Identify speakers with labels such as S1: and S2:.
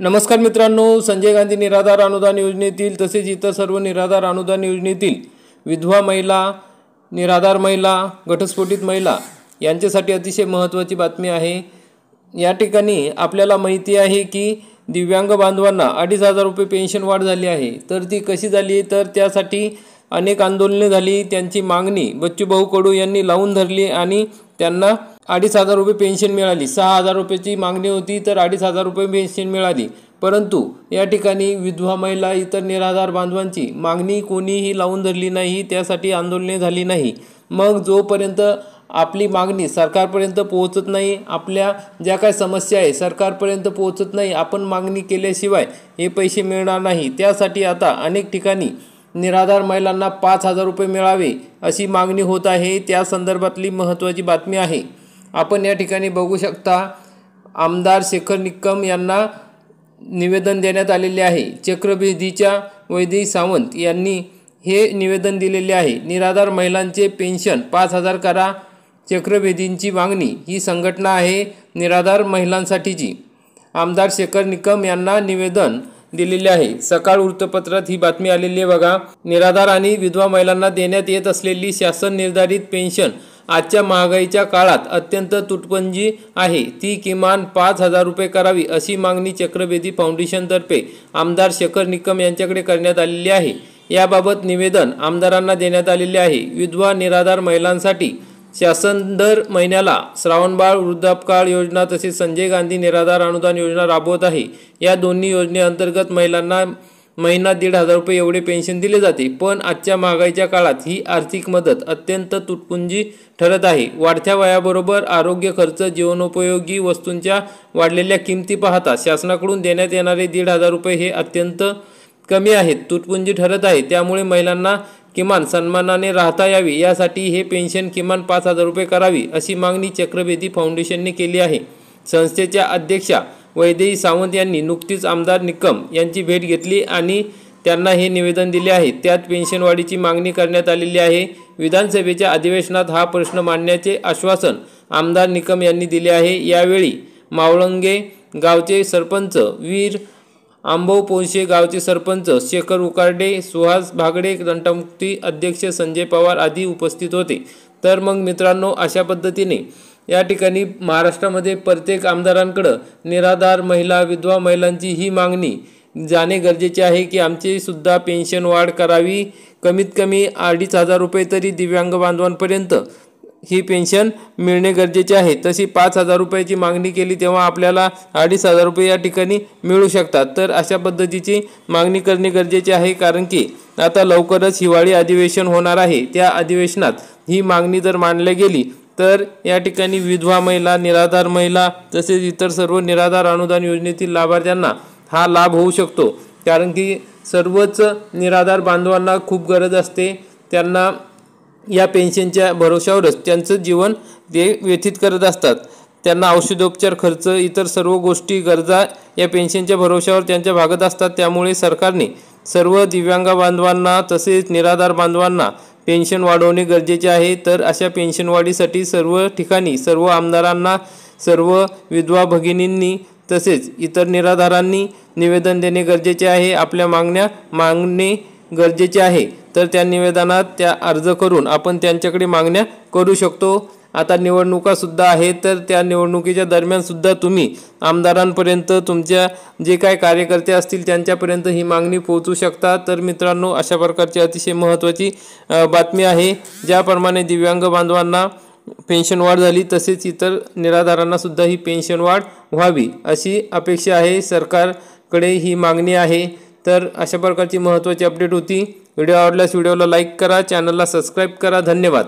S1: नमस्कार मित्रांनो, संजय गांधी निराधार अनुदान योजनेतील तसेच इतर सर्व निराधार अनुदान योजनेतील विधवा महिला, निराधार महिला, घटस्फोटित महिला यांच्यासाठी अतिशय महत्त्वाची बातमी आहे। या ठिकाणी आपल्याला माहिती आहे की दिव्यांग बांधवांना 2,500 रुपये पेन्शन वाढ झाली आहे। तर ती कशी झाली, तर त्यासाठी अनेक आंदोलने झाली। त्यांची मागणी बच्चूभाऊ कडू यांनी लावून धरली आणि त्यांना 2,500 रुपये पेन्शन मिळाली। 6,000 रुपयाची मागणी होती, तर 2,500 रुपये पेन्शन मिळाली। परंतु या ठिकाणी विधवा महिला, इतर निराधार बांधवांची मागणी कोणीही लावून धरली नाही, त्यासाठी आंदोलने झाली नाही। मग जोपर्यंत आपली मागणी सरकारपर्यंत पोहोचत नाही, आपल्या ज्या काही समस्या आहे सरकारपर्यंत पोहोचत नाही, आपण मागणी केल्याशिवाय हे पैसे मिळणार नाही। त्यासाठी आता अनेक ठिकाणी निराधार महिलांना 5,000 रुपये मिळावे अशी मागणी होत आहे। त्या संदर्भातली महत्त्वाची बातमी आहे। आपण या ठिकाणी बघू शकता, आमदार शेखर निकम यांना निवेदन देण्यात आलेले आहे। चक्रभेदीच्या वैदेही सावंत यांनी हे निवेदन दिलेले आहे। निराधार महिलांचे पेन्शन 5,000 करा, चक्रभेदींची मागणी ही संघटना आहे निराधार महिलांसाठीची। आमदार शेखर निकम यांना निवेदन दिलेले आहे। सकाळ वृत्तपत्रात ही बातमी आलेली आहे बघा। निराधार आणि विधवा महिलांना देण्यात येत असलेली शासन निर्धारित पेन्शन आजच्या महागाईच्या काळात अत्यंत तुटपुंजी आहे। ती किमान 5,000 रुपये करावी अशी मागणी चक्रभेदी फाउंडेशनतर्फे आमदार शेखर निकम यांच्याकडे करण्यात आलेली आहे। याबाबत निवेदन आमदारांना देण्यात आलेले आहे। विधवा निराधार महिलांसाठी शासन दर महिन्याला श्रावणबाळ वृद्धापकाळ योजना तसेच संजय गांधी निराधार अनुदान योजना राबवत आहे। या दोन्ही योजनेअंतर्गत महिलांना महिना 1,500 रुपये एवढे पेन्शन दिले जाते। पण आजच्या महागाईच्या काळात ही आर्थिक मदत अत्यंत तुटपुंजी ठरत आहे। वाढत्या वयाबरोबर आरोग्य खर्च, जीवनोपयोगी वस्तूंच्या वाढलेल्या किमती पाहता शासनाकडून देण्यात येणारे 1,500 रुपये हे अत्यंत कमी आहेत, तुटपुंजी ठरत आहे। त्यामुळे महिलांना किमान सन्मानाने राहता यावी यासाठी हे पेन्शन किमान 5,000 रुपये करावी अशी मागणी चक्रभेदी फाउंडेशनने केली आहे। संस्थेच्या अध्यक्षा वैदेही सावंत यांनी नुकतीच आमदार निकम यांची भेट घेतली आणि त्यांना हे निवेदन दिले आहे। त्यात पेन्शनवाढीची मागणी करण्यात आलेली आहे। विधानसभेच्या अधिवेशनात हा प्रश्न मांडण्याचे आश्वासन आमदार निकम यांनी दिले आहे। यावेळी मावळंगे गावचे सरपंच वीर आंबवपोंशे, गावचे सरपंच शेखर उकार्डे, सुहास भागडे, तंटामुक्ती अध्यक्ष संजय पवार आदी उपस्थित होते। तर मग मित्रांनो, अशा पद्धतीने या ठिकाणी महाराष्ट्रामध्ये प्रत्येक आमदारांकडे निराधार महिला, विधवा महिलांची ही मागणी जाणे गरजेचे आहे की आमची सुद्धा पेन्शन वाढ करावी। कमीत कमी 2,500 रुपये तरी दिव्यांग बांधवांपर्यंत ही पेन्शन मिळणे गरजेचे आहे। तशी 5,000 रुपयाची मागणी केली तेव्हा आपल्याला 2,500 रुपये या ठिकाणी मिळू शकतात। तर अशा पद्धतीची मागणी करणे गरजेचे आहे, कारण की आता लवकरच हिवाळी अधिवेशन होणार आहे। त्या अधिवेशनात ही मागणी जर मांडली गेली तर या ठिकाणी विधवा महिला, निराधार महिला तसेच इतर सर्व निराधार अनुदान योजनेतील लाभार्थ्यांना हा लाभ होऊ शकतो। कारण की सर्वच निराधार बांधवांना खूप गरज असते, त्यांना या पेन्शनच्या भरोशावरच त्यांचं जीवन ते व्यतीत करत असतात। त्यांना औषधोपचार खर्च, इतर सर्व गोष्टी, गरजा या पेन्शनच्या भरोशावर त्यांच्या भागत असतात। त्यामुळे सरकारने सर्व दिव्यांग बांधवांना तसेच निराधार बांधवांना पेन्शन वाढवणे गरजेचे आहे। तर अशा पेन्शन वाढीसाठी सर्व ठिकाणी सर्व आमदारांना, सर्व विधवा भगिनींनी तसेच इतर निराधारांनी निवेदन देणे गरजेचे आहे। आपल्या मागण्या मागणे गरजेचे आहे। तर त्या निवेदनात त्या अर्ज करून आपण त्यांच्याकडे मागण्या करू शकतो। आता निवडणुका सुद्धा आहेत, तर त्या निवडणुकीच्या दरम्यान सुद्धा तुम्ही आमदारांपर्यंत, तुमच्या जे काय कार्यकर्ते असतील त्यांच्यापर्यंत ही मागणी पोहोचू शकता। तर मित्रांनो, अशा प्रकारची अतिशय महत्त्वाची बातमी आहे। ज्याप्रमाणे दिव्यांग बांधवांना पेन्शन वाढ झाली, तसेच इतर निराधारांना सुद्धा ही पेन्शन वाढ व्हावी अशी अपेक्षा आहे। सरकारकडे ही मागणी आहे। तर अशा प्रकारची महत्त्वाची अपडेट होती। व्हिडिओ आवडल्यास व्हिडिओला लाईक करा, चॅनलला सबस्क्राईब करा। धन्यवाद।